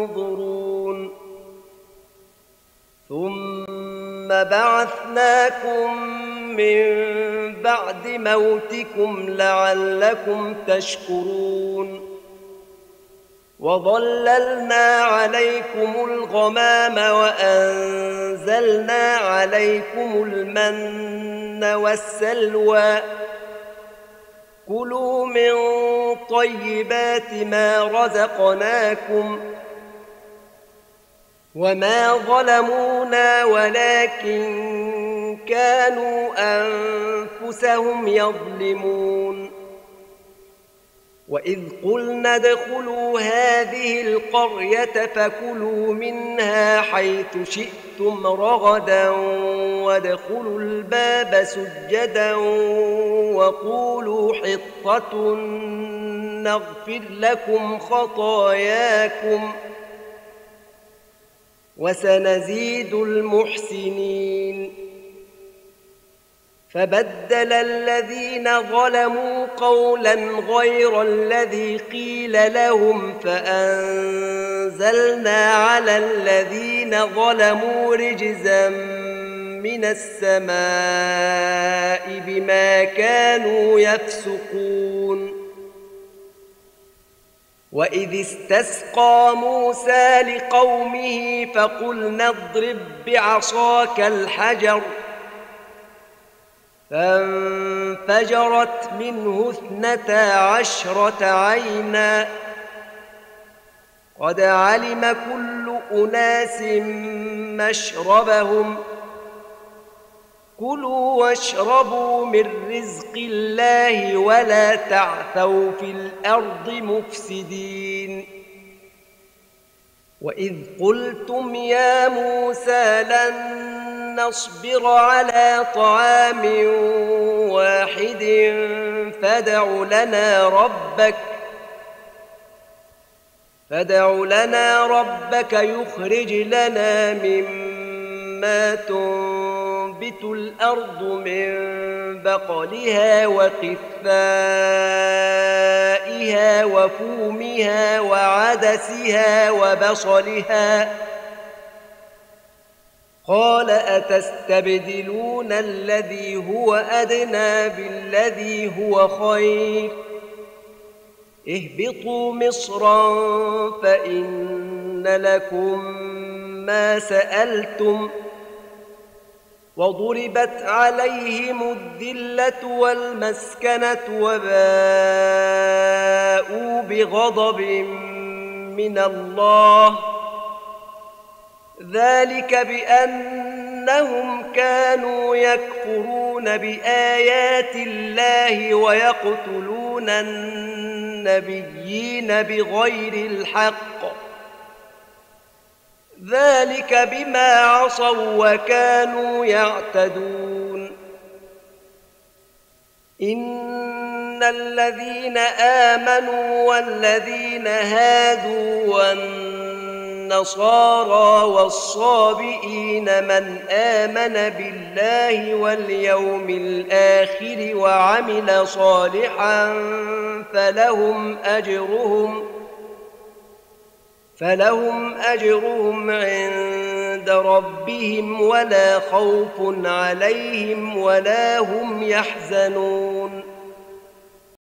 ينظرون ثم بعثناكم من بعد موتكم لعلكم تشكرون وظللنا عليكم الغمام وأنزلنا عليكم المن والسلوى كلوا من طيبات ما رزقناكم وما ظلمونا ولكن كانوا أنفسهم يظلمون وإذ قلنا ادخلوا هذه القرية فكلوا منها حيث شئتم رغدا وادخلوا الباب سجدا وقولوا حطة نغفر لكم خطاياكم وسنزيد المحسنين فبدل الذين ظلموا قولا غير الذي قيل لهم فأنزلنا على الذين ظلموا رجزا من السماء بما كانوا يفسقون وإذ استسقى موسى لقومه فقلنا اضرب بعصاك الحجر فانفجرت منه 12 عينا قد علم كل أناس مشربهم كلوا واشربوا من رزق الله ولا تعثوا في الأرض مفسدين وإذ قلتم يا موسى لن نصبر على طعام واحد فادع لنا ربك يخرج لنا مما تنبت الأرض من بقلها وقثائها وفومها وعدسها وبصلها قال أتستبدلون الذي هو أدنى بالذي هو خير اهبطوا مصرا فإن لكم ما سألتم وضربت عليهم الذلة والمسكنة وباءوا بغضب من الله ذلك بأنهم كانوا يكفرون بآيات الله ويقتلون النبيين بغير الحق ذلك بما عصوا وكانوا يعتدون إن الذين آمنوا والذين هادوا والنصارى والصابئين من آمن بالله واليوم الآخر وعمل صالحا فلهم أجرهم عند ربهم ولا خوف عليهم ولا هم يحزنون